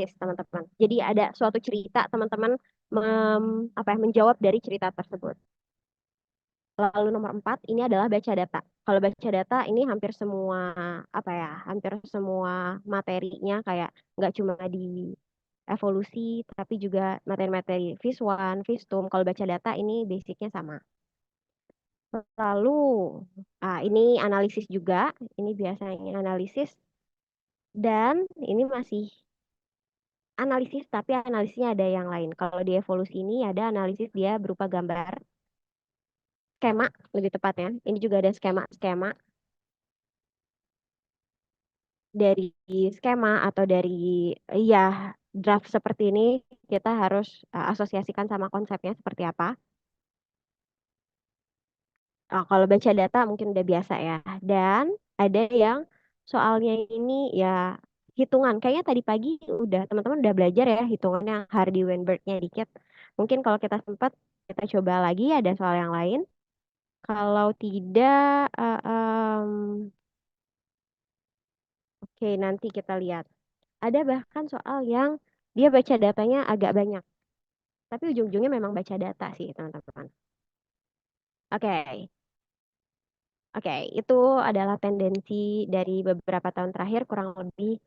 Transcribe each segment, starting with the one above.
teman-teman. Jadi ada suatu cerita teman-teman menjawab dari cerita tersebut. Lalu nomor 4 ini adalah baca data. Kalau baca data ini hampir semua materinya kayak nggak cuma di evolusi, tapi juga materi-materi FIS1, FIS2. Kalau baca data ini basicnya sama. Lalu ini analisis juga, ini biasanya analisis dan ini masih analisis, tapi analisisnya ada yang lain. Kalau di evolusi ini ada analisis dia berupa gambar, skema lebih tepatnya. Ini juga ada skema-skema dari skema atau dari ya draft seperti ini kita harus asosiasikan sama konsepnya seperti apa. Kalau baca data mungkin udah biasa ya. Dan ada yang soalnya ini ya hitungan. Kayaknya tadi pagi teman-teman udah belajar ya hitungannya Hardy-Weinberg-nya dikit. Mungkin kalau kita sempat kita coba lagi ada soal yang lain. Kalau tidak, oke nanti kita lihat. Ada bahkan soal yang dia baca datanya agak banyak. Tapi ujung-ujungnya memang baca data sih teman-teman. Oke, oke, itu adalah tendensi dari beberapa tahun terakhir kurang lebih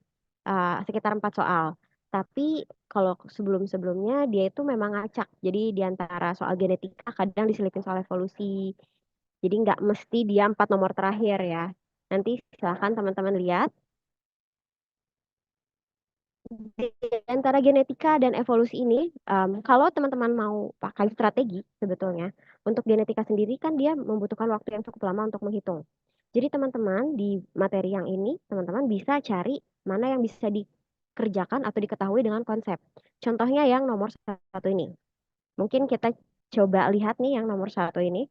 sekitar 4 soal. Tapi kalau sebelum-sebelumnya dia itu memang ngacak. Jadi di antara soal genetika kadang diselipin soal evolusi. Jadi nggak mesti dia 4 nomor terakhir ya. Nanti silahkan teman-teman lihat. Di antara genetika dan evolusi ini, kalau teman-teman mau pakai strategi sebetulnya, untuk genetika sendiri kan dia membutuhkan waktu yang cukup lama untuk menghitung. Jadi teman-teman di materi yang ini, teman-teman bisa cari mana yang bisa dikerjakan atau diketahui dengan konsep. Contohnya yang nomor 1 ini. Mungkin kita coba lihat nih yang nomor 1 ini.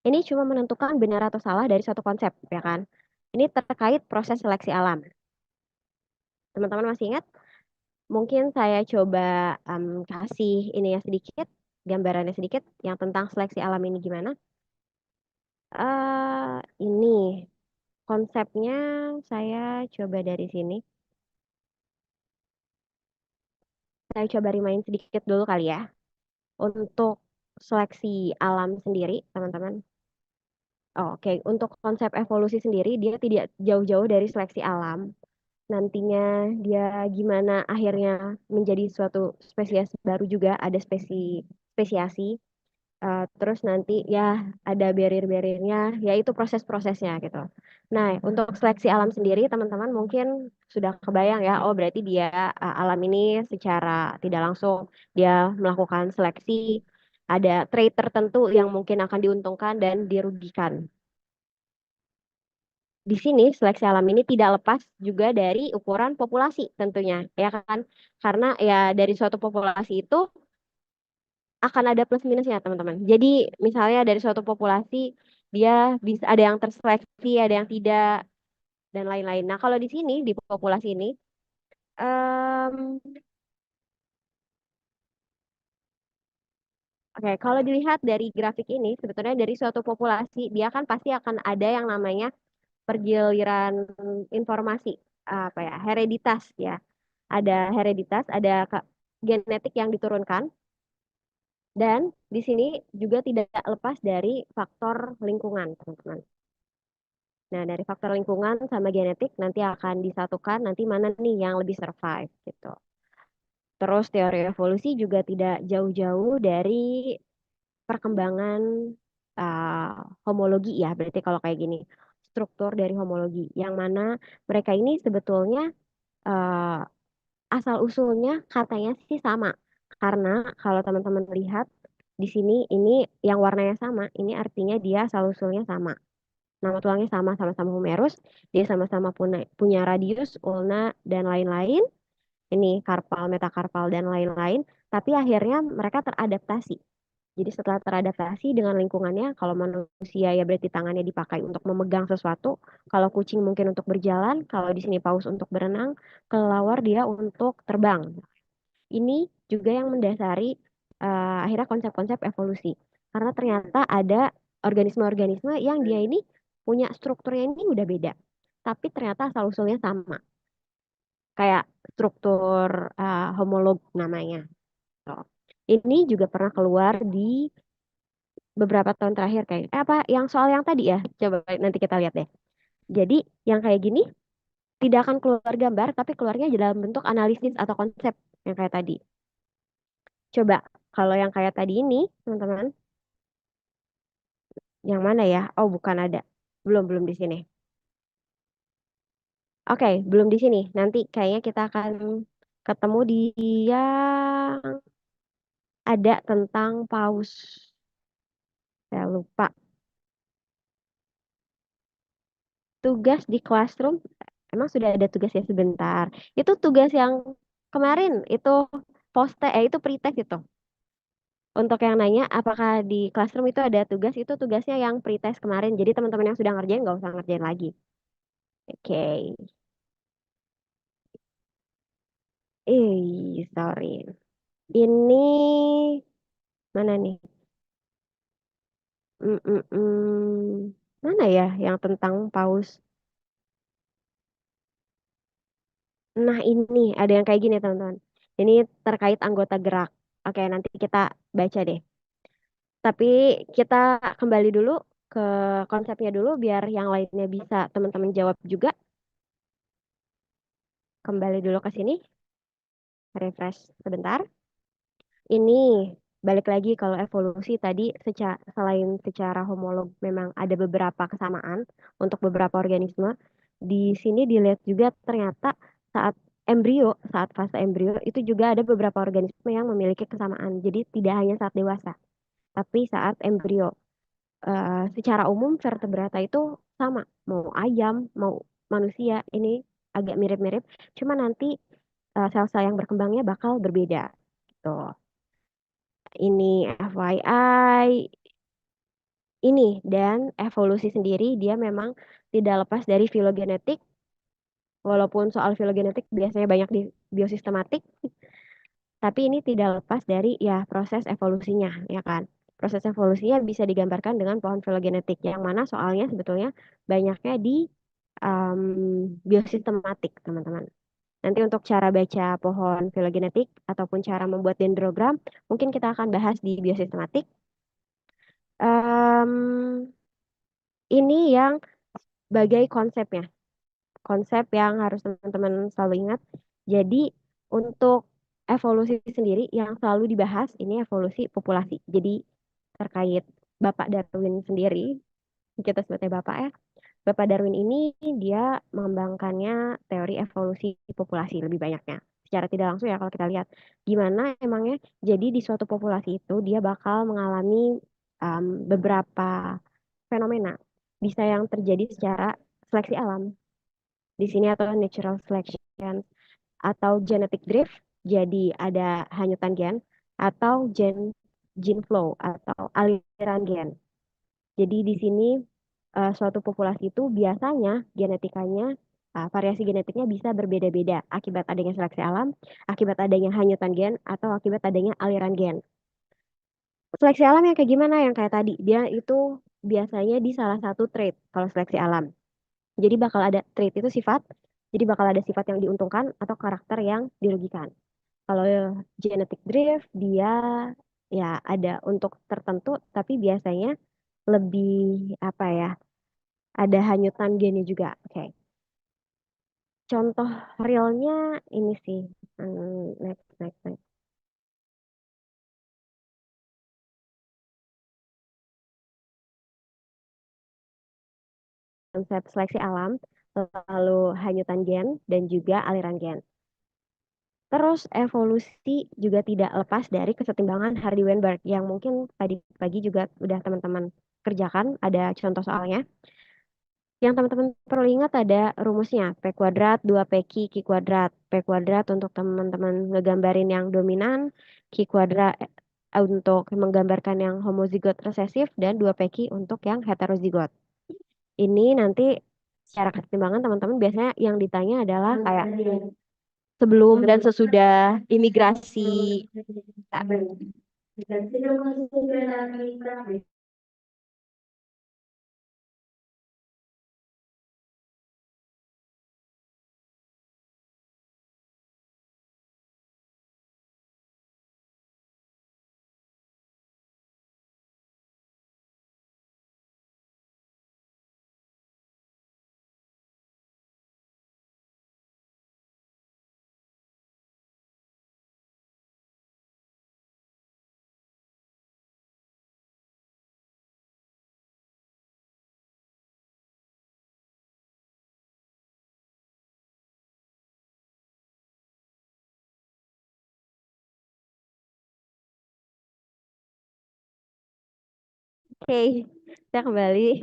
Ini cuma menentukan benar atau salah dari suatu konsep, ya kan? Ini terkait proses seleksi alam. Teman-teman masih ingat? Mungkin saya coba kasih ini ya sedikit, gambarannya sedikit, yang tentang seleksi alam ini gimana. Ini konsepnya saya coba dari sini. Saya coba remind sedikit dulu kali ya. Untuk seleksi alam sendiri, teman-teman. Oke, untuk konsep evolusi sendiri, dia tidak jauh-jauh dari seleksi alam. Nantinya dia gimana akhirnya menjadi suatu spesies baru juga, ada spesiasi. Terus nanti ya ada barrier-barriernya, yaitu proses-prosesnya gitu. Nah, untuk seleksi alam sendiri, teman-teman mungkin sudah kebayang ya, oh berarti dia alam ini secara tidak langsung dia melakukan seleksi, ada trait tertentu yang mungkin akan diuntungkan dan dirugikan. Di sini seleksi alam ini tidak lepas juga dari ukuran populasi tentunya, ya kan? Karena ya dari suatu populasi itu akan ada plus minusnya teman-teman. Jadi misalnya dari suatu populasi dia bisa ada yang terseleksi, ada yang tidak dan lain-lain. Nah kalau di sini di populasi ini, em, oke kalau dilihat dari grafik ini sebetulnya dari suatu populasi dia kan pasti akan ada yang namanya pergiliran informasi apa ya hereditas ya. Ada hereditas, ada genetik yang diturunkan dan di sini juga tidak lepas dari faktor lingkungan teman-teman. Nah, dari faktor lingkungan sama genetik nanti akan disatukan nanti mana nih yang lebih survive gitu. Terus teori evolusi juga tidak jauh-jauh dari perkembangan homologi ya, berarti kalau kayak gini. Struktur dari homologi yang mana mereka ini sebetulnya uh, asal-usulnya katanya sih sama. Karena kalau teman-teman lihat di sini ini yang warnanya sama, ini artinya dia asal-usulnya sama. Nama tulangnya sama, sama-sama humerus, dia sama-sama punya radius, ulna, dan lain-lain. Ini karpal, metakarpal, dan lain-lain. Tapi akhirnya mereka teradaptasi. Jadi setelah teradaptasi dengan lingkungannya, kalau manusia ya berarti tangannya dipakai untuk memegang sesuatu, kalau kucing mungkin untuk berjalan, kalau di sini paus untuk berenang, kelelawar dia untuk terbang. Ini juga yang mendasari akhirnya konsep-konsep evolusi. Karena ternyata ada organisme-organisme yang dia ini punya strukturnya ini udah beda. Tapi ternyata asal-usulnya sama. kayak struktur homolog namanya. Tuh. Ini juga pernah keluar di beberapa tahun terakhir kayak apa yang soal yang tadi ya. Coba nanti kita lihat deh. Jadi yang kayak gini tidak akan keluar gambar tapi keluarnya dalam bentuk analisis atau konsep yang kayak tadi. Coba kalau yang kayak tadi ini, teman-teman, yang mana ya? Oh, bukan ada. Belum di sini. Oke, belum di sini. Nanti kayaknya kita akan ketemu di yang ada tentang paus. Saya lupa. Tugas di classroom. Emang sudah ada tugas ya sebentar. Itu tugas yang kemarin itu itu pretest itu. Untuk yang nanya apakah di classroom itu ada tugas, itu tugasnya yang pretest kemarin. Jadi teman-teman yang sudah ngerjain nggak usah ngerjain lagi. Oke. Sorry. Ini mana nih? Mm, mm, mm. Mana ya yang tentang paus? Nah ini ada yang kayak gini teman-teman. Ini terkait anggota gerak. Oke, nanti kita baca deh. Tapi kita kembali dulu ke konsepnya dulu biar yang lainnya bisa teman-teman jawab juga. Kembali dulu ke sini, refresh sebentar. Ini balik lagi kalau evolusi tadi selain secara homolog memang ada beberapa kesamaan untuk beberapa organisme. Di sini dilihat juga ternyata saat saat fase embrio itu juga ada beberapa organisme yang memiliki kesamaan. Jadi tidak hanya saat dewasa, tapi saat embrio. Secara umum vertebrata itu sama, mau ayam, mau manusia, ini agak mirip-mirip. Cuma nanti sel-sel yang berkembangnya bakal berbeda. Gitu. Ini FYI, ini dan evolusi sendiri dia memang tidak lepas dari filogenetik, walaupun soal filogenetik biasanya banyak di biosistematik, tapi ini tidak lepas dari ya proses evolusinya, ya kan? Proses evolusinya bisa digambarkan dengan pohon filogenetik, yang mana soalnya sebetulnya banyaknya di biosistematik, teman-teman. Nanti untuk cara baca pohon filogenetik ataupun cara membuat dendrogram, mungkin kita akan bahas di biosistematik. Em, ini yang sebagai konsepnya, konsep yang harus teman-teman selalu ingat. Jadi untuk evolusi sendiri yang selalu dibahas ini evolusi populasi. Jadi terkait Bapak Darwin sendiri, kita sebutnya Bapak ya. Bapak Darwin ini dia mengembangkannya teori evolusi populasi lebih banyaknya. Secara tidak langsung ya kalau kita lihat gimana emangnya jadi di suatu populasi itu dia bakal mengalami beberapa fenomena. Bisa yang terjadi secara seleksi alam di sini atau natural selection atau genetic drift, jadi ada hanyutan gen atau gene flow atau aliran gen. Jadi di sini suatu populasi itu biasanya genetikanya variasi genetiknya bisa berbeda-beda akibat adanya seleksi alam, akibat adanya hanyutan gen atau akibat adanya aliran gen. Seleksi alam yang kayak gimana? Yang kayak tadi, dia itu biasanya di salah satu trait kalau seleksi alam. Jadi bakal ada trait itu sifat, jadi bakal ada sifat yang diuntungkan atau karakter yang dirugikan. Kalau genetic drift dia ya ada untuk tertentu, tapi biasanya lebih apa ya? Ada hanyutan gennya juga. Oke. Contoh realnya ini sih. Next. Konsep seleksi alam, lalu hanyutan gen dan juga aliran gen. Terus evolusi juga tidak lepas dari kesetimbangan Hardy-Weinberg yang mungkin tadi pagi juga udah teman-teman kerjakan, ada contoh soalnya. Yang teman-teman perlu ingat ada rumusnya, P kuadrat 2PQ Q kuadrat. P kuadrat untuk teman-teman ngegambarin yang dominan, Q kuadrat untuk menggambarkan yang homozigot resesif, dan 2PQ untuk yang heterozigot. Ini nanti secara kesetimbangan teman-teman biasanya yang ditanya adalah kayak sebelum dan sesudah imigrasi. Oke, kita kembali.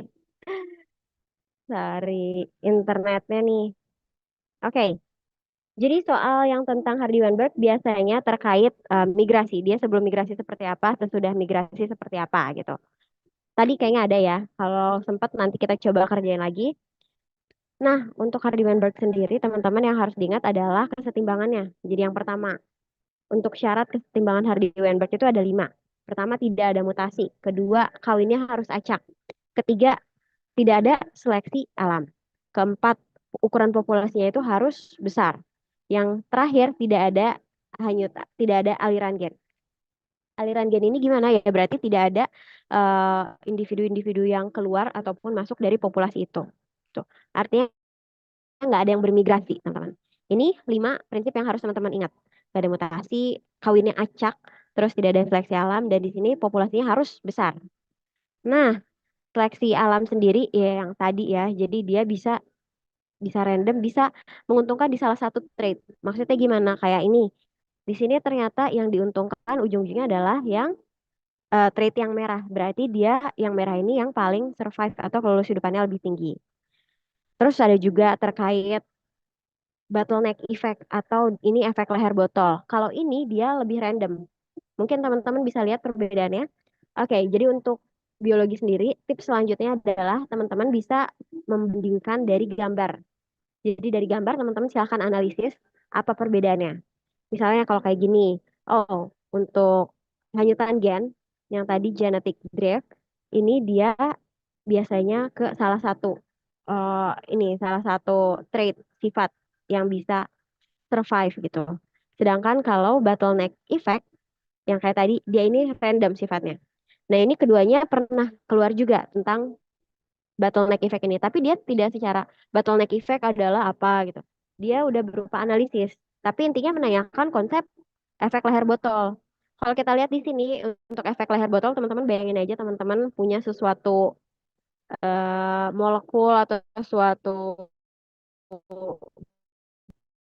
Sorry, internetnya nih. Oke, jadi soal yang tentang Hardy Weinberg biasanya terkait migrasi. Dia sebelum migrasi seperti apa, sesudah migrasi seperti apa gitu. Tadi kayaknya ada ya. Kalau sempat nanti kita coba kerjain lagi. Nah, untuk Hardy Weinberg sendiri, teman-teman yang harus diingat adalah kesetimbangannya. Jadi yang pertama, untuk syarat kesetimbangan Hardy Weinberg itu ada 5. Pertama, tidak ada mutasi. Kedua, kawinnya harus acak. Ketiga, tidak ada seleksi alam. Keempat, ukuran populasinya itu harus besar. Yang terakhir, tidak ada aliran gen. Aliran gen ini gimana ya? Berarti tidak ada eh, individu-individu yang keluar ataupun masuk dari populasi itu. Tuh. Artinya nggak ada yang bermigrasi, teman-teman. Ini 5 prinsip yang harus teman-teman ingat. Nggak ada mutasi, kawinnya acak, terus tidak ada seleksi alam, dan di sini populasinya harus besar. Nah, seleksi alam sendiri ya yang tadi ya, jadi dia bisa bisa random, bisa menguntungkan di salah satu trade. Maksudnya gimana? Kayak ini. Di sini ternyata yang diuntungkan ujung-ujungnya adalah yang trade yang merah. Berarti dia yang merah ini yang paling survive atau kelulus hidupannya lebih tinggi. Terus ada juga terkait bottleneck effect atau ini efek leher botol. Kalau ini dia lebih random. Mungkin teman-teman bisa lihat perbedaannya. Oke, jadi untuk biologi sendiri, tips selanjutnya adalah teman-teman bisa membandingkan dari gambar. Jadi dari gambar teman-teman silahkan analisis apa perbedaannya. Misalnya kalau kayak gini, oh untuk hanyutan gen yang tadi genetic drift, ini dia biasanya ke salah satu trait sifat yang bisa survive gitu. Sedangkan kalau bottleneck effect yang kayak tadi dia ini random sifatnya. Nah ini keduanya pernah keluar juga tentang bottleneck effect ini, tapi dia tidak secara bottleneck effect adalah apa gitu. Dia udah berupa analisis, tapi intinya menanyakan konsep efek leher botol. Kalau kita lihat di sini untuk efek leher botol, teman-teman bayangin aja teman-teman punya sesuatu molekul atau suatu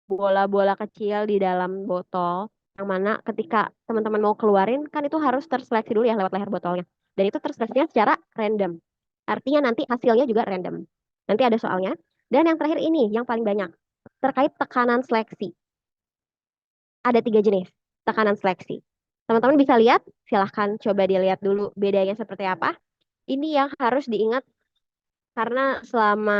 bola-bola kecil di dalam botol, yang mana ketika teman-teman mau keluarin kan itu harus terseleksi dulu ya lewat leher botolnya. Dan itu terseleksinya secara random. Artinya nanti hasilnya juga random. Nanti ada soalnya. Dan yang terakhir ini yang paling banyak terkait tekanan seleksi. Ada 3 jenis tekanan seleksi. Teman-teman bisa lihat, silahkan coba dilihat dulu bedanya seperti apa. Ini yang harus diingat karena selama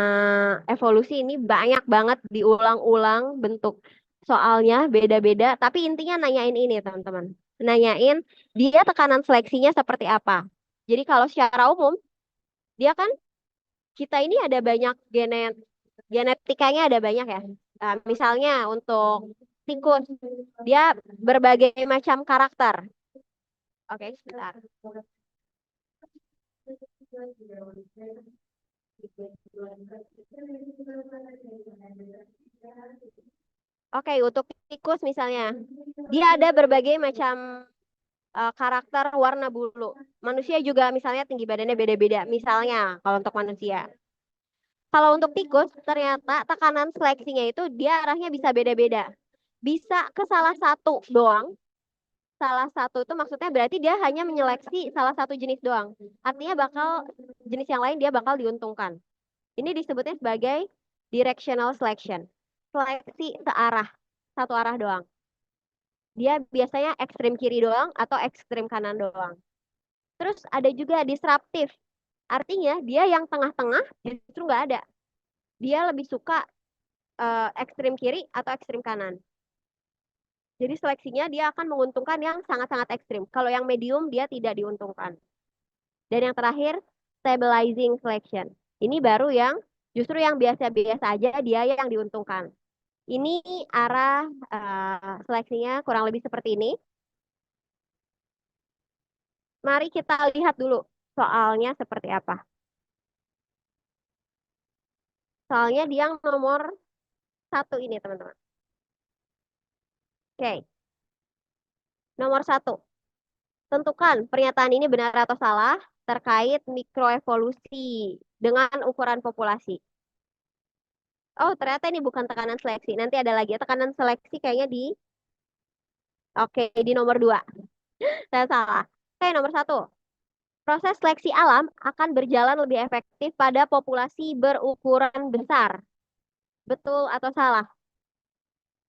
evolusi ini banyak banget diulang-ulang bentuk soalnya beda-beda, tapi intinya nanyain ini teman-teman. Nanyain dia tekanan seleksinya seperti apa. Jadi kalau secara umum, dia kan kita ini ada banyak genetikanya ada banyak ya. Misalnya untuk tikus, dia berbagai macam karakter. Oke, sebentar. Oke, untuk tikus misalnya, dia ada berbagai macam karakter warna bulu. Manusia juga misalnya tinggi badannya beda-beda. Misalnya, kalau untuk manusia. Kalau untuk tikus, ternyata tekanan seleksinya itu dia arahnya bisa beda-beda. Bisa ke salah satu doang. Salah satu itu maksudnya berarti dia hanya menyeleksi salah satu jenis doang. Artinya bakal jenis yang lain dia bakal diuntungkan. Ini disebutnya sebagai directional selection. Seleksi searah, satu arah doang. Dia biasanya ekstrim kiri doang atau ekstrim kanan doang. Terus ada juga disruptif. Artinya dia yang tengah-tengah justru nggak ada. Dia lebih suka ekstrim kiri atau ekstrim kanan. Jadi seleksinya dia akan menguntungkan yang sangat-sangat ekstrim. Kalau yang medium dia tidak diuntungkan. Dan yang terakhir, stabilizing selection. Ini baru yang justru yang biasa-biasa aja dia yang diuntungkan. Ini arah seleksinya kurang lebih seperti ini. Mari kita lihat dulu soalnya seperti apa. Soalnya dia yang nomor 1 ini, teman-teman. Oke, nomor 1. Tentukan pernyataan ini benar atau salah terkait mikroevolusi dengan ukuran populasi. Oh, ternyata ini bukan tekanan seleksi. Nanti ada lagi tekanan seleksi kayaknya oke, di nomor 2. Saya salah. Oke, nomor 1. Proses seleksi alam akan berjalan lebih efektif pada populasi berukuran besar. Betul atau salah?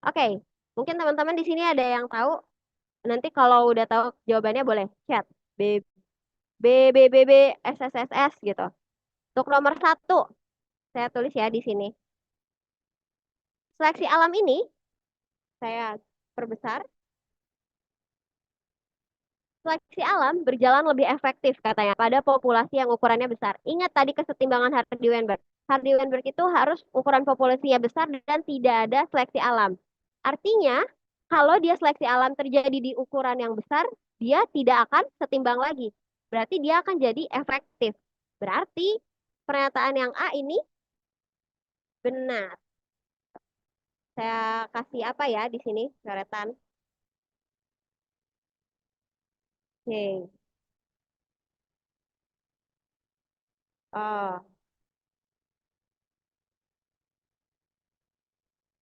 Oke, mungkin teman-teman di sini ada yang tahu. Nanti kalau udah tahu jawabannya boleh chat. B, B, B, B, B, S, S, S, S gitu. Untuk nomor satu, saya tulis ya di sini. Seleksi alam ini, saya perbesar. Seleksi alam berjalan lebih efektif katanya pada populasi yang ukurannya besar. Ingat tadi kesetimbangan Hardy-Weinberg. Hardy-Weinberg itu harus ukuran populasinya besar dan tidak ada seleksi alam. Artinya, kalau dia seleksi alam terjadi di ukuran yang besar, dia tidak akan setimbang lagi. Berarti dia akan jadi efektif. Berarti pernyataan yang A ini benar. Saya kasih apa ya di sini, coretan. Oke. Oh,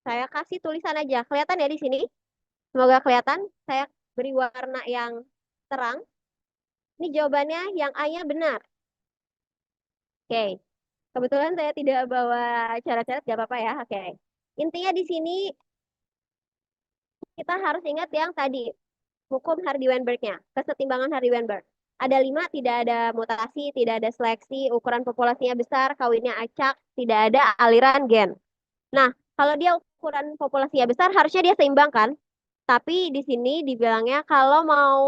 saya kasih tulisan aja. Kelihatan ya di sini? Semoga kelihatan. Saya beri warna yang terang. Ini jawabannya yang A-nya benar. Oke. Kebetulan saya tidak bawa cara-cara, gak apa-apa ya. Oke. Intinya di sini kita harus ingat yang tadi. Hukum Hardy-Weinberg-nya. Kesetimbangan Hardy-Weinberg. Ada 5, tidak ada mutasi, tidak ada seleksi, ukuran populasinya besar, kawinnya acak, tidak ada aliran gen. Nah, kalau dia ukuran populasinya besar, harusnya dia seimbang kan? Tapi di sini dibilangnya kalau mau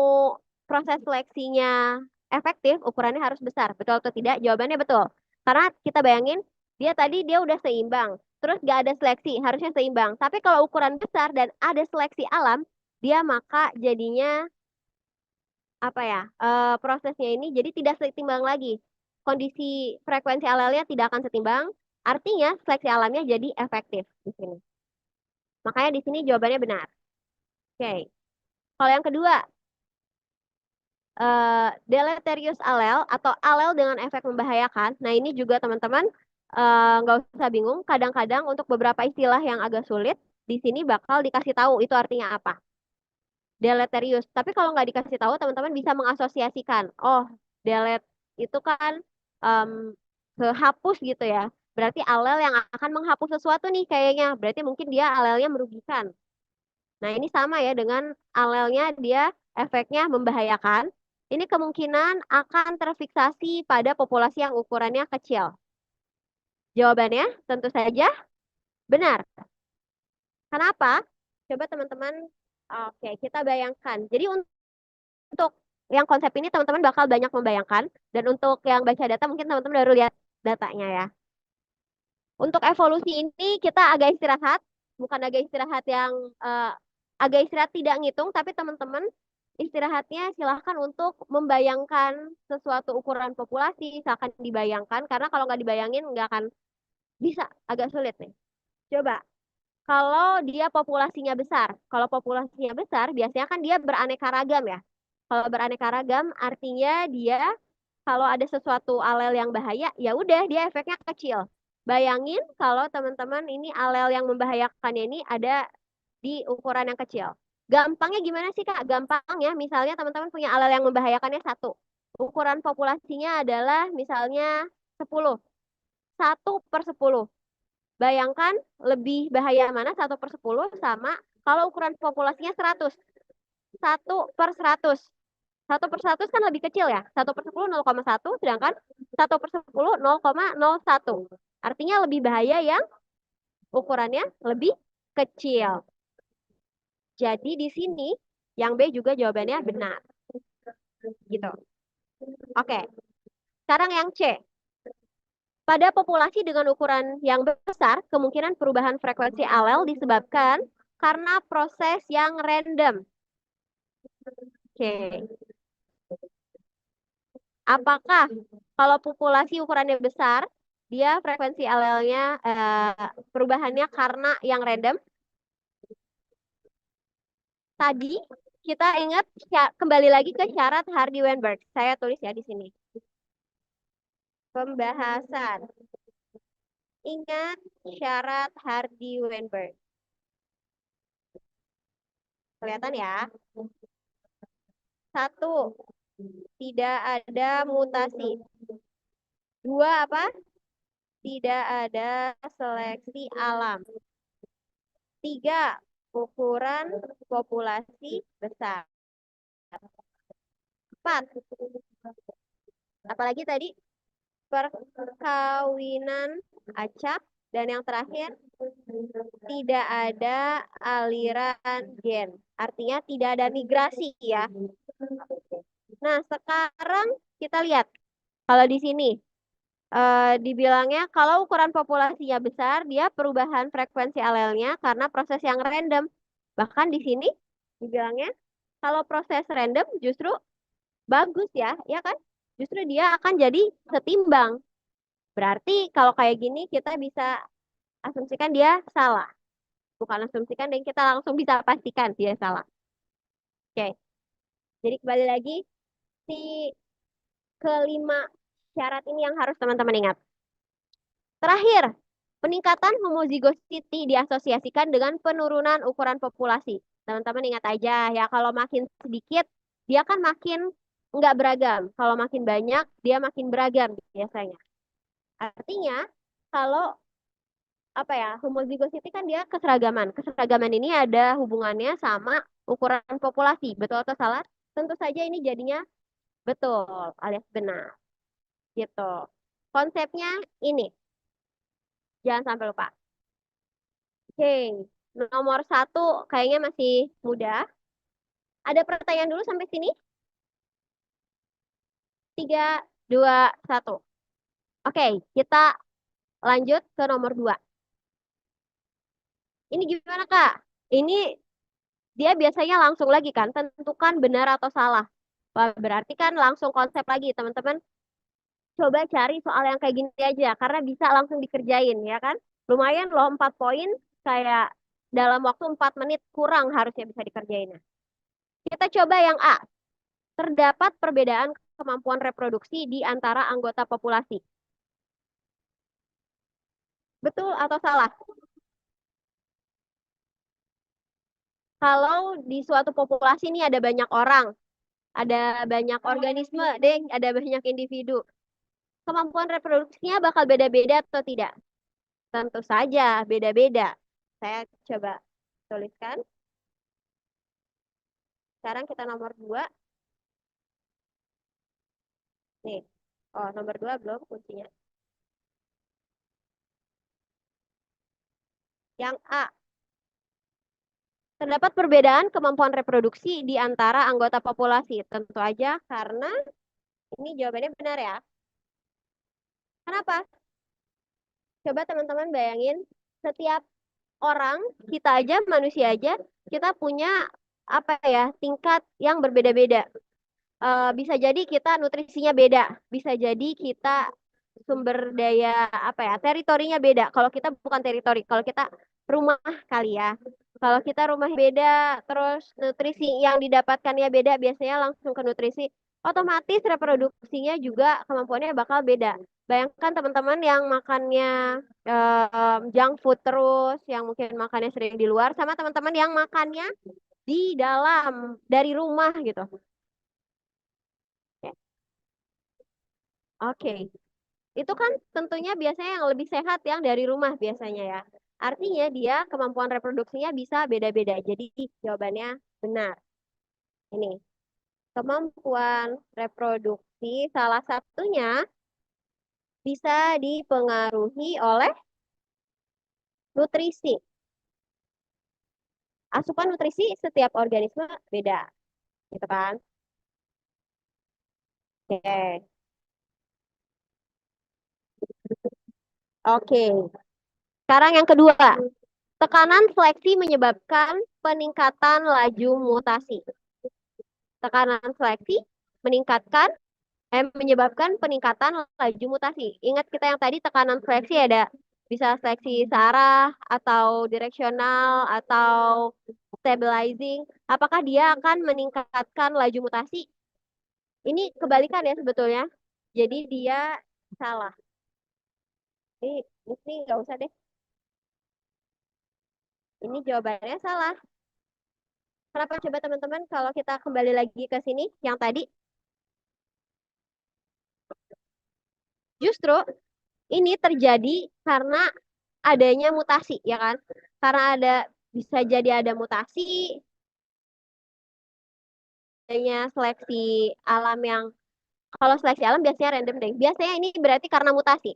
proses seleksinya efektif, ukurannya harus besar. Betul atau tidak? Jawabannya betul. Karena kita bayangin, dia udah seimbang. Terus gak ada seleksi, harusnya seimbang. Tapi kalau ukuran besar dan ada seleksi alam, dia maka jadinya apa ya? Prosesnya ini jadi tidak setimbang lagi. Kondisi frekuensi alelnya tidak akan setimbang. Artinya seleksi alamnya jadi efektif di sini. Makanya di sini jawabannya benar. Oke. Kalau yang kedua, deleterious allele atau alel dengan efek membahayakan. Nah, ini juga teman-teman nggak usah bingung. Kadang-kadang untuk beberapa istilah yang agak sulit, di sini bakal dikasih tahu itu artinya apa. Deleterious. Tapi kalau nggak dikasih tahu, teman-teman bisa mengasosiasikan. Oh, delete itu kan em, kehapus gitu ya. Berarti alel yang akan menghapus sesuatu nih kayaknya. Berarti mungkin dia alelnya merugikan. Nah, ini sama ya dengan alelnya dia efeknya membahayakan. Ini kemungkinan akan terfiksasi pada populasi yang ukurannya kecil. Jawabannya tentu saja benar. Kenapa? Coba teman-teman, oke, kita bayangkan. Jadi untuk yang konsep ini teman-teman bakal banyak membayangkan. Dan untuk yang baca data mungkin teman-teman baru lihat datanya ya. Untuk evolusi ini kita agak istirahat, bukan agak istirahat yang agak istirahat tidak ngitung, tapi teman-teman istirahatnya silahkan untuk membayangkan sesuatu ukuran populasi, misalkan dibayangkan, karena kalau nggak dibayangin nggak akan bisa, agak sulit nih. Coba, kalau dia populasinya besar, kalau populasinya besar biasanya kan dia beraneka ragam ya. Kalau beraneka ragam artinya dia kalau ada sesuatu alel yang bahaya, ya udah dia efeknya kecil. Bayangin kalau teman-teman ini alel yang membahayakannya ini ada di ukuran yang kecil. Gampangnya gimana sih Kak? Gampangnya misalnya teman-teman punya alel yang membahayakannya satu. Ukuran populasinya adalah misalnya 10. 1/10. Bayangkan lebih bahaya mana 1/10 sama kalau ukuran populasinya 100. 1/100. 1/100 kan lebih kecil ya. 1/10 0,1, sedangkan 1/10 0,01. Artinya lebih bahaya yang ukurannya lebih kecil. Jadi di sini yang B juga jawabannya benar. Gitu. Oke. Sekarang yang C. Pada populasi dengan ukuran yang besar, kemungkinan perubahan frekuensi alel disebabkan karena proses yang random. Oke. Apakah kalau populasi ukurannya besar, dia frekuensi alelnya perubahannya karena yang random? Tadi kita ingat kembali lagi ke syarat Hardy-Weinberg. Saya tulis ya di sini. Pembahasan. Ingat syarat Hardy-Weinberg. Kelihatan ya? Satu, Tidak ada mutasi. Dua apa? Tidak ada seleksi alam. Tiga, ukuran populasi besar. Empat, apalagi tadi? Perkawinan acak. Dan yang terakhir, tidak ada aliran gen. Artinya tidak ada migrasi ya. Nah, sekarang kita lihat. Kalau di sini, dibilangnya kalau ukuran populasinya besar, dia perubahan frekuensi alelnya karena proses yang random. Bahkan di sini dibilangnya kalau proses random justru bagus ya kan? Justru dia akan jadi setimbang. Berarti kalau kayak gini kita bisa asumsikan dia salah. Bukan asumsikan dan kita langsung bisa pastikan dia salah. Oke, jadi kembali lagi si kelima syarat ini yang harus teman-teman ingat. Terakhir, peningkatan homozygosity diasosiasikan dengan penurunan ukuran populasi. Teman-teman ingat aja ya, kalau makin sedikit, dia kan makin nggak beragam. Kalau makin banyak, dia makin beragam biasanya. Artinya, kalau apa ya, homozygosity kan dia keseragaman. Keseragaman ini ada hubungannya sama ukuran populasi. Betul atau salah? Tentu saja ini jadinya betul alias benar. Gitu. Konsepnya ini. Jangan sampai lupa. Oke, nomor satu kayaknya masih mudah. Ada pertanyaan dulu sampai sini? Tiga, dua, satu. Oke, kita lanjut ke nomor dua. Ini gimana, Kak? Ini dia biasanya langsung lagi kan, tentukan benar atau salah. Wah, berarti kan langsung konsep lagi, teman-teman. Coba cari soal yang kayak gini aja, karena bisa langsung dikerjain, ya kan? Lumayan loh, 4 poin, kayak dalam waktu 4 menit kurang harusnya bisa dikerjain. Kita coba yang A. Terdapat perbedaan kemampuan reproduksi di antara anggota populasi. Betul atau salah? Kalau di suatu populasi ini ada banyak orang, ada banyak organisme, deng, ada banyak individu. Kemampuan reproduksinya bakal beda-beda atau tidak? Tentu saja beda-beda. Saya coba tuliskan. Sekarang kita nomor 2. Nih. Oh, nomor 2 belum kuncinya. Yang A. Terdapat perbedaan kemampuan reproduksi di antara anggota populasi. Tentu aja karena ini jawabannya benar ya. Kenapa? Coba teman-teman bayangin, setiap orang, kita aja, manusia aja, kita punya apa ya, tingkat yang berbeda-beda. Bisa jadi kita nutrisinya beda, bisa jadi kita sumber daya apa ya, teritorinya beda. Kalau kita bukan teritori, kalau kita rumah kali ya. Kalau kita rumah beda, terus nutrisi yang didapatkannya beda, biasanya langsung ke nutrisi, otomatis reproduksinya juga kemampuannya bakal beda. Bayangkan teman-teman yang makannya junk food terus, yang mungkin makannya sering di luar, sama teman-teman yang makannya di dalam dari rumah gitu. Oke, itu kan tentunya biasanya yang lebih sehat yang dari rumah biasanya ya. Artinya dia kemampuan reproduksinya bisa beda-beda. Jadi jawabannya benar. Ini kemampuan reproduksi salah satunya bisa dipengaruhi oleh nutrisi. Asupan nutrisi setiap organisme beda, gitu kan? Oke. Oke. Sekarang yang kedua. Tekanan seleksi menyebabkan peningkatan laju mutasi. Tekanan seleksi meningkatkan menyebabkan peningkatan laju mutasi. Ingat kita yang tadi tekanan seleksi ada bisa seleksi searah atau direksional atau stabilizing. Apakah dia akan meningkatkan laju mutasi? Ini kebalikan ya sebetulnya. Jadi dia salah. Ini nggak usah deh. Ini jawabannya salah. Kenapa coba teman-teman kalau kita kembali lagi ke sini yang tadi? Justru ini terjadi karena adanya mutasi, ya kan? Karena bisa jadi ada mutasi, adanya seleksi alam yang kalau seleksi alam biasanya random deh. Biasanya ini berarti karena mutasi.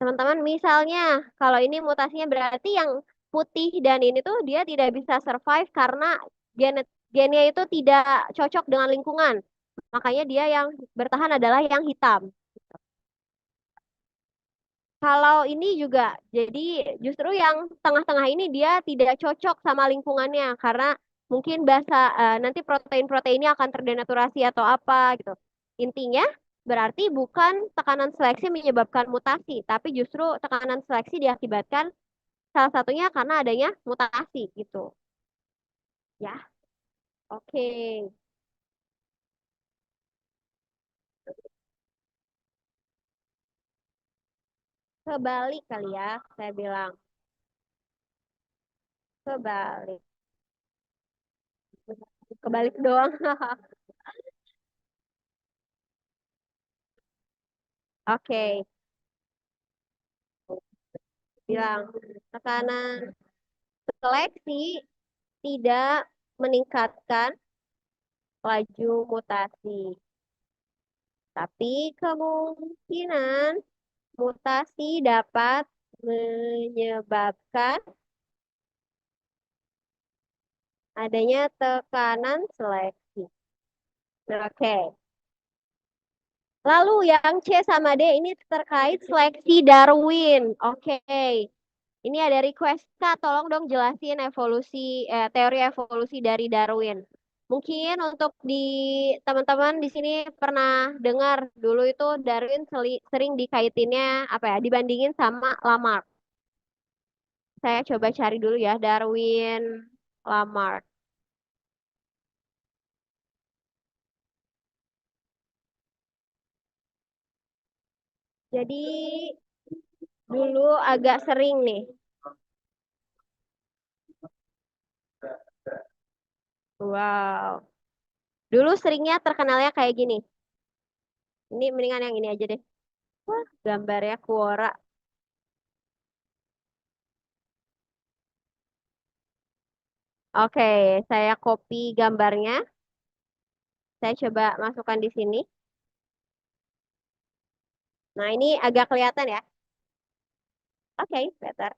Teman-teman, misalnya kalau ini mutasinya berarti yang putih dan ini tuh dia tidak bisa survive karena gennya itu tidak cocok dengan lingkungan. Makanya dia yang bertahan adalah yang hitam. Kalau ini juga, jadi justru yang tengah-tengah ini dia tidak cocok sama lingkungannya karena mungkin nanti protein-proteinnya akan terdenaturasi atau apa gitu. Intinya berarti bukan tekanan seleksi menyebabkan mutasi, tapi justru tekanan seleksi diakibatkan salah satunya karena adanya mutasi gitu. Ya, oke. Kebalik kali ya, saya bilang. Kebalik. Kebalik doang. Oke, bilang tekanan seleksi tidak meningkatkan laju mutasi, tapi kemungkinan mutasi dapat menyebabkan adanya tekanan seleksi. Oke. Lalu yang C sama D ini terkait seleksi Darwin. Oke. Ini ada request, Kak, tolong dong jelasin teori evolusi dari Darwin. Mungkin untuk di teman-teman di sini pernah dengar dulu itu Darwin sering dikaitinnya apa ya, dibandingin sama Lamarck. Saya coba cari dulu ya Darwin Lamarck. Jadi dulu agak sering nih. Wow. Dulu seringnya terkenalnya kayak gini. Ini mendingan yang ini aja deh. Wah, gambarnya Quora. Oke, saya copy gambarnya. Saya coba masukkan di sini. Nah, ini agak kelihatan ya. Oke, better.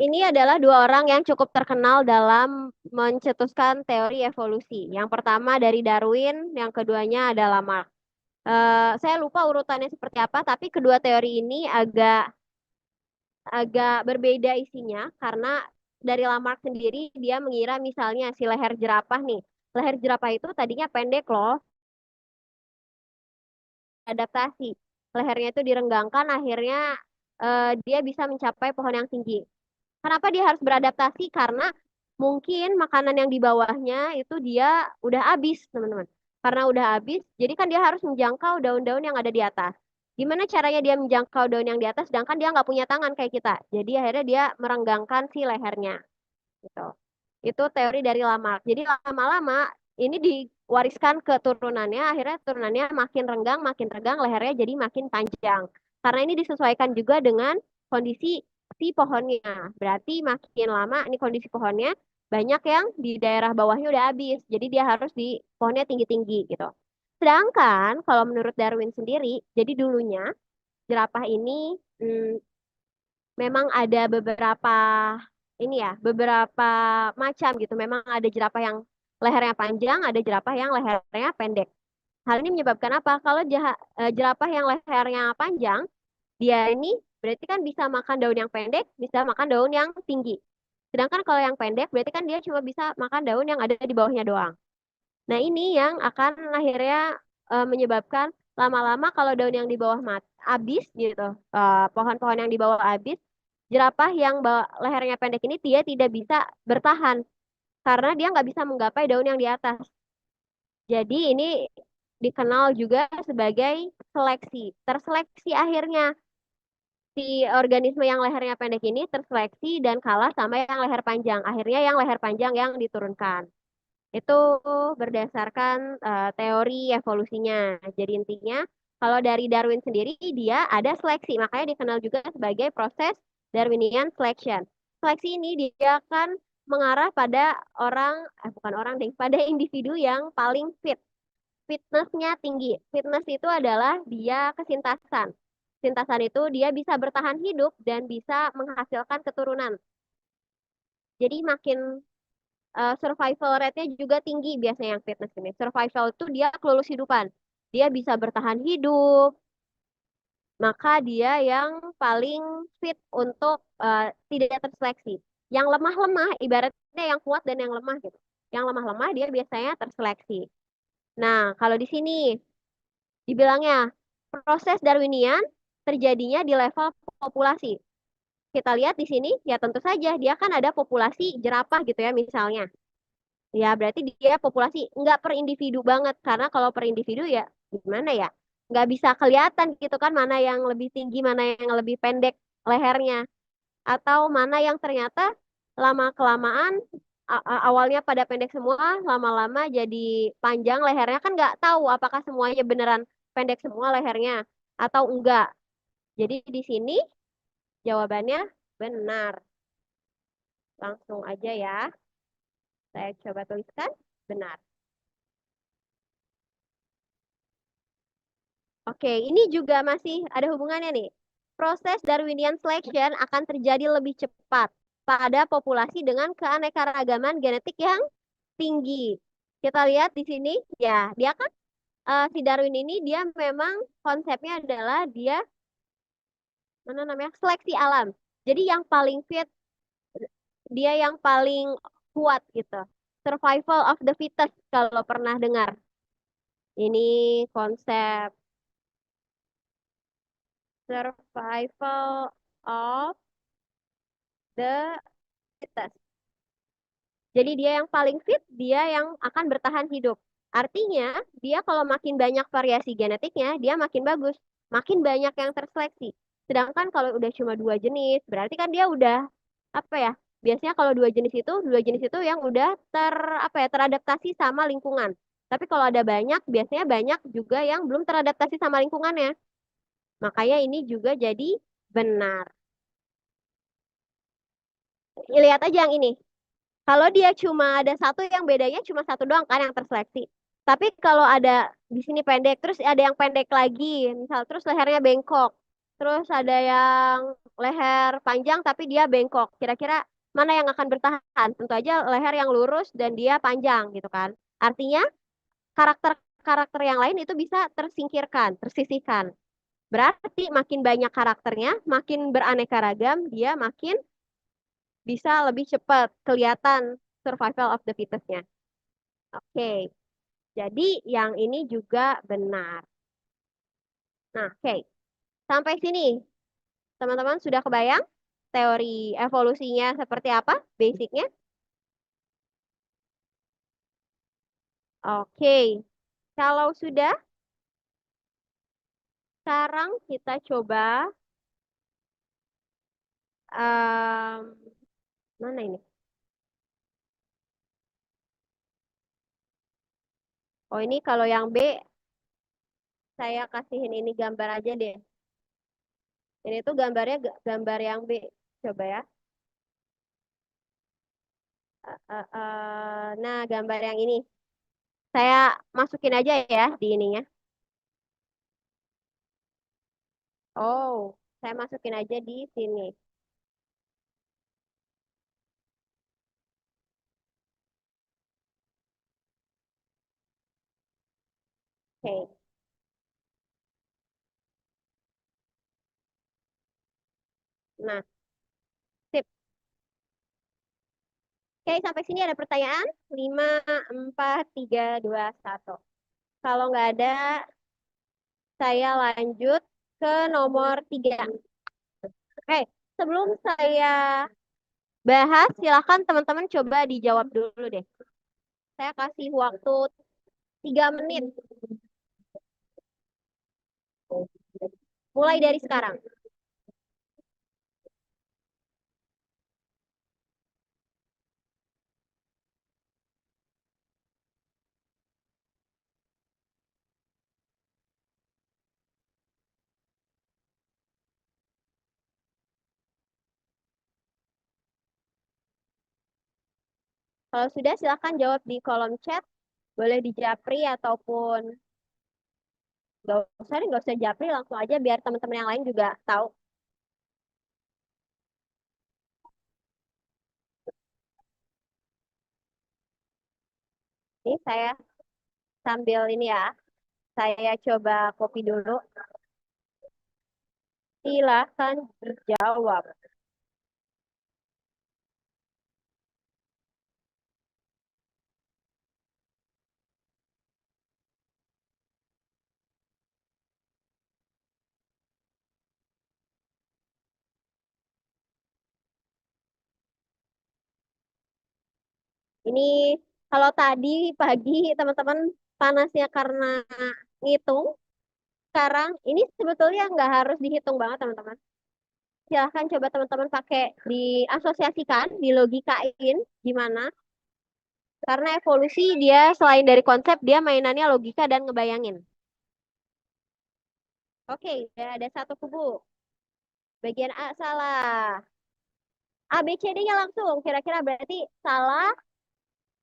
Ini adalah dua orang yang cukup terkenal dalam mencetuskan teori evolusi. Yang pertama dari Darwin, yang keduanya adalah Lamarck. Saya lupa urutannya seperti apa, tapi kedua teori ini agak agak berbeda isinya karena dari Lamarck sendiri dia mengira misalnya si leher jerapah nih. Leher jerapah itu tadinya pendek loh, adaptasi. Lehernya itu direnggangkan, akhirnya dia bisa mencapai pohon yang tinggi. Kenapa dia harus beradaptasi? Karena mungkin makanan yang di bawahnya itu dia udah habis, teman-teman. Karena udah habis, jadi kan dia harus menjangkau daun-daun yang ada di atas. Gimana caranya dia menjangkau daun yang di atas, sedangkan dia nggak punya tangan kayak kita. Jadi akhirnya dia merenggangkan si lehernya. Gitu. Itu teori dari Lamarck. Jadi lama-lama ini diwariskan ke turunannya, akhirnya turunannya makin renggang, lehernya jadi makin panjang. Karena ini disesuaikan juga dengan kondisi si pohonnya. Berarti makin lama ini kondisi pohonnya banyak yang di daerah bawahnya udah habis. Jadi dia harus di pohonnya tinggi-tinggi gitu. Sedangkan kalau menurut Darwin sendiri, jadi dulunya jerapah ini hmm, memang ada beberapa macam gitu. Memang ada jerapah yang lehernya panjang, ada jerapah yang lehernya pendek. Hal ini menyebabkan apa? Kalau jerapah yang lehernya panjang, dia ini berarti kan bisa makan daun yang pendek, bisa makan daun yang tinggi. Sedangkan kalau yang pendek berarti kan dia cuma bisa makan daun yang ada di bawahnya doang. Nah, ini yang akan akhirnya menyebabkan lama-lama kalau daun yang di bawah habis gitu, pohon-pohon yang di bawah habis, jerapah yang lehernya pendek ini dia tidak bisa bertahan karena dia nggak bisa menggapai daun yang di atas. Jadi ini dikenal juga sebagai seleksi. Terseleksi akhirnya si organisme yang lehernya pendek ini terseleksi dan kalah sama yang leher panjang. Akhirnya yang leher panjang yang diturunkan. Itu berdasarkan teori evolusinya. Jadi intinya, kalau dari Darwin sendiri, dia ada seleksi. Makanya dikenal juga sebagai proses Darwinian selection. Seleksi ini dia akan mengarah pada orang, bukan orang deh, pada individu yang paling fit. Fitnessnya tinggi. Fitness itu adalah dia kesintasan. Kesintasan itu dia bisa bertahan hidup dan bisa menghasilkan keturunan. Jadi makin survival rate-nya juga tinggi biasanya yang fitness ini. Survival itu dia kelulus hidupan. Dia bisa bertahan hidup, maka dia yang paling fit untuk tidak terseleksi. Yang lemah-lemah, ibaratnya yang kuat dan yang lemah gitu. Yang lemah-lemah dia biasanya terseleksi. Nah, kalau di sini dibilangnya proses Darwinian terjadinya di level populasi. Kita lihat di sini, ya tentu saja dia kan ada populasi jerapah gitu ya misalnya. Ya, berarti dia populasi nggak per individu banget. Karena kalau per individu ya gimana ya? Nggak bisa kelihatan gitu kan mana yang lebih tinggi, mana yang lebih pendek lehernya. Atau mana yang ternyata lama-kelamaan awalnya pada pendek semua, lama-lama jadi panjang lehernya. Kan nggak tahu apakah semuanya beneran pendek semua lehernya atau enggak. Jadi di sini jawabannya benar. Langsung aja ya. Saya coba tuliskan benar. Oke, ini juga masih ada hubungannya nih. Proses Darwinian selection akan terjadi lebih cepat pada populasi dengan keanekaragaman genetik yang tinggi. Kita lihat di sini, ya, dia kan si Darwin ini dia memang konsepnya adalah dia mana namanya seleksi alam. Jadi yang paling fit, dia yang paling kuat gitu. Survival of the fittest kalau pernah dengar. Ini konsep survival of the fittest. Jadi dia yang paling fit, dia yang akan bertahan hidup. Artinya, dia kalau makin banyak variasi genetiknya, dia makin bagus. Makin banyak yang terseleksi. Sedangkan kalau udah cuma dua jenis, berarti kan dia udah, apa ya, biasanya kalau dua jenis itu yang udah apa ya, teradaptasi sama lingkungan. Tapi kalau ada banyak, biasanya banyak juga yang belum teradaptasi sama lingkungannya. Makanya ini juga jadi benar. Lihat aja yang ini. Kalau dia cuma ada satu yang bedanya cuma satu doang kan yang terseleksi. Tapi kalau ada di sini pendek, terus ada yang pendek lagi, misal terus lehernya bengkok, terus ada yang leher panjang tapi dia bengkok. Kira-kira mana yang akan bertahan? Tentu aja leher yang lurus dan dia panjang gitu kan. Artinya karakter-karakter yang lain itu bisa tersingkirkan, tersisihkan. Berarti makin banyak karakternya, makin beraneka ragam, dia makin bisa lebih cepat kelihatan survival of the fittest-nya. Oke, jadi yang ini juga benar. Nah, oke. Sampai sini, teman-teman sudah kebayang teori evolusinya seperti apa, basicnya? Oke, kalau sudah, sekarang kita coba, em, mana ini? Oh, ini kalau yang B, saya kasihin ini gambar aja deh. Ini tuh gambarnya gambar yang B. Coba ya. Nah, gambar yang ini. Saya masukin aja ya di ininya. Oh, saya masukin aja di sini. Oke, nah, sip. Oke, sampai sini ada pertanyaan? 5, 4, 3, 2, 1. Kalau nggak ada, saya lanjut ke nomor 3. Oke, sebelum saya bahas, silakan teman-teman coba dijawab dulu deh. Saya kasih waktu 3 menit. Mulai dari sekarang. Kalau sudah, silahkan jawab di kolom chat. Boleh di Japri ataupun nggak usah Japri, langsung aja biar teman-teman yang lain juga tahu. Ini saya sambil ini ya, saya coba kopi dulu. Silahkan dijawab. Ini kalau tadi pagi teman-teman panasnya karena ngitung, sekarang ini sebetulnya nggak harus dihitung banget teman-teman. Silahkan coba teman-teman pakai diasosiasikan, dilogikain gimana. Karena evolusi dia selain dari konsep, dia mainannya logika dan ngebayangin. Oke, udah ada satu kubu. Bagian A salah. A, B, C, D-nya langsung. Kira-kira berarti salah.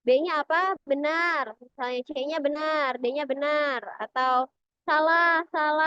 B-nya apa? Benar. Misalnya C-nya benar, D-nya benar. Atau salah, salah.